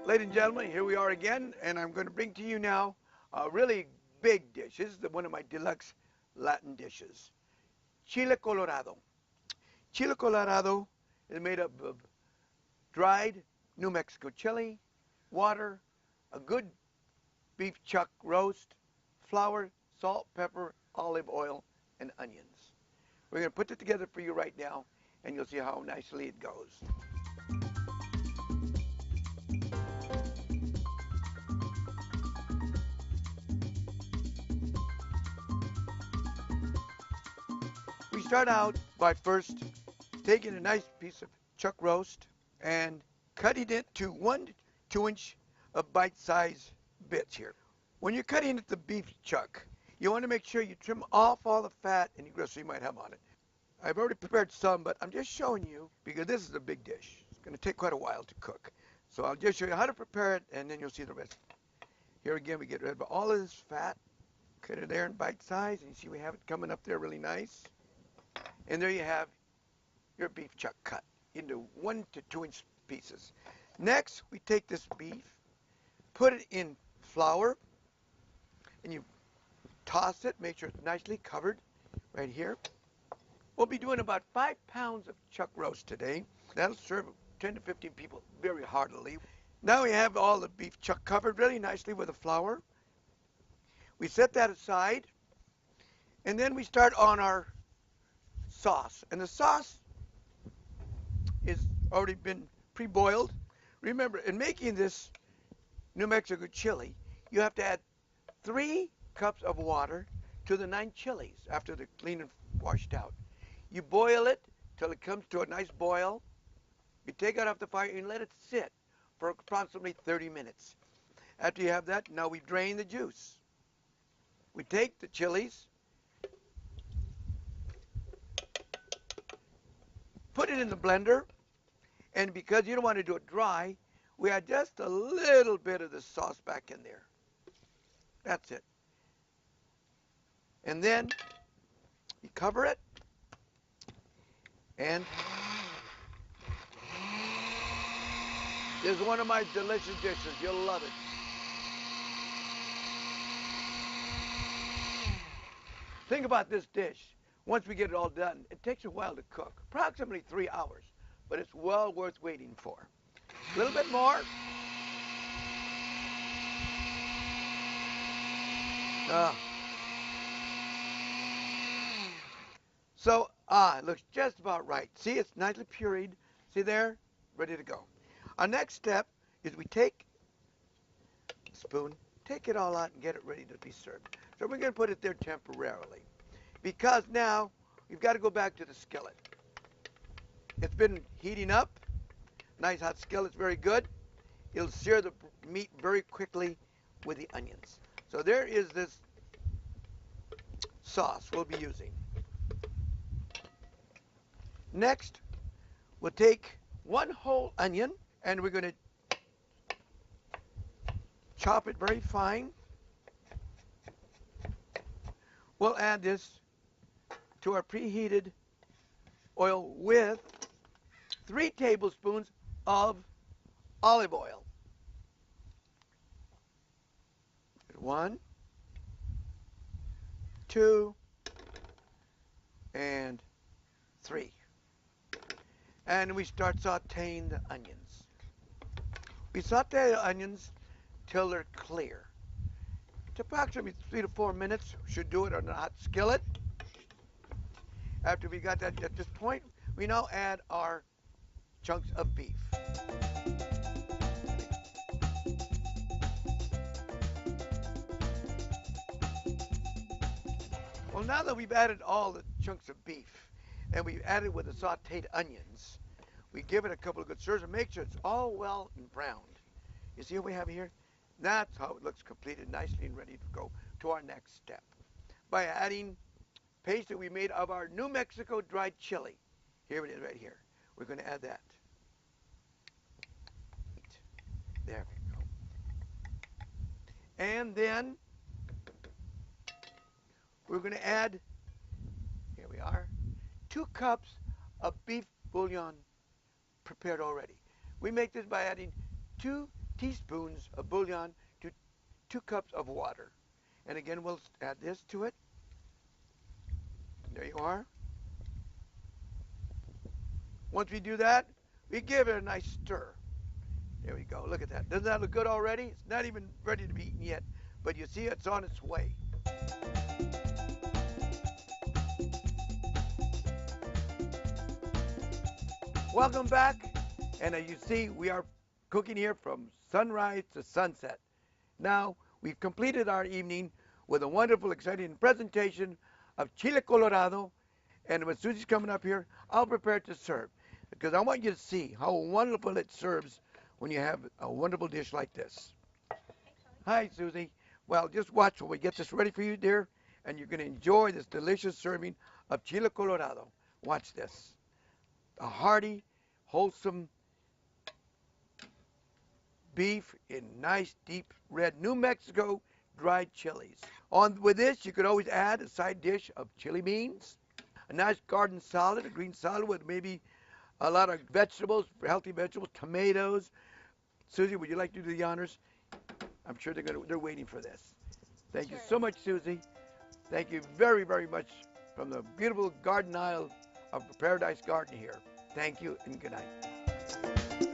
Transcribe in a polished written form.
Ladies and gentlemen, here we are again, and I'm going to bring to you now a really big dish. This is one of my deluxe Latin dishes, Chile Colorado. Chile Colorado is made up of dried New Mexico chili, water, a good beef chuck roast, flour, salt, pepper, olive oil, and onions. We're going to put it together for you right now, and you'll see how nicely it goes. We start out by first taking a nice piece of chuck roast and cutting it to 1 to 2 inch of bite-sized bits here. When you're cutting it the beef chuck, you want to make sure you trim off all the fat and gristle you might have on it. I've already prepared some, but I'm just showing you because this is a big dish. It's going to take quite a while to cook. So I'll just show you how to prepare it, and then you'll see the rest. Here again, we get rid of all of this fat. Cut it there in bite size, and you see we have it coming up there really nice. And there you have your beef chuck cut into 1 to 2 inch pieces. Next, we take this beef, put it in flour, and you toss it, make sure it's nicely covered right here. We'll be doing about 5 pounds of chuck roast today. That'll serve 10 to 15 people very heartily. Now we have all the beef chuck covered really nicely with the flour. We set that aside, and then we start on our sauce. And the sauce is already been pre-boiled. Remember, in making this New Mexico chili, you have to add 3 cups of water to the 9 chilies after they're clean and washed out. You boil it till it comes to a nice boil. You take it off the fire and let it sit for approximately 30 minutes. After you have that, now we drain the juice. We take the chilies, put it in the blender, and because you don't want to do it dry, we add just a little bit of the sauce back in there. That's it. And then you cover it, and this is one of my delicious dishes. You'll love it. Think about this dish. Once we get it all done, it takes a while to cook, approximately 3 hours, but it's well worth waiting for. A little bit more. It looks just about right. See, it's nicely pureed. See there? Ready to go. Our next step is we take a spoon, take it all out, and get it ready to be served. So we're going to put it there temporarily, because now we've got to go back to the skillet. It's been heating up. Nice hot skillet's very good. It'll sear the meat very quickly with the onions. So there is this sauce we'll be using. Next, we'll take 1 whole onion, and we're going to chop it very fine. We'll add this to our preheated oil with 3 tablespoons of olive oil. 1, 2, and 3. And we start sauteing the onions. We saute the onions till they're clear. It's approximately 3 to 4 minutes. Should do it on a hot skillet. After we got that at this point, we now add our chunks of beef. Well, now that we've added all the chunks of beef, and we've added with the sauteed onions, we give it a couple of good stirs and make sure it's all well and browned. You see what we have here? That's how it looks completed nicely and ready to go to our next step. By adding paste that we made of our New Mexico dried chili. Here it is right here. We're going to add that. There we go. And then we're going to add, here we are, 2 cups of beef bouillon prepared already. We make this by adding 2 teaspoons of bouillon to 2 cups of water. And again, we'll add this to it. There you are. Once we do that, we give it a nice stir. There we go. Look at that. Doesn't that look good already? It's not even ready to be eaten yet, but you see it's on its way. Welcome back. And as you see, we are cooking here from sunrise to sunset. Now, we've completed our evening with a wonderful, exciting presentation of Chile Colorado. And when Susie's coming up here, I'll prepare to serve, because I want you to see how wonderful it serves when you have a wonderful dish like this. Hi, Susie. Well, just watch when we get this ready for you, dear, and you're going to enjoy this delicious serving of Chile Colorado. Watch this. A hearty, wholesome beef in nice, deep red New Mexico dried chilies. On with this, you could always add a side dish of chili beans, a nice garden salad, a green salad with maybe a lot of vegetables, healthy vegetables, tomatoes. Susie, would you like to do the honors? I'm sure they're waiting for this. Thank you so much, Susie. Thank you very, very much from the beautiful garden aisle of Paradise Garden here. Thank you and good night.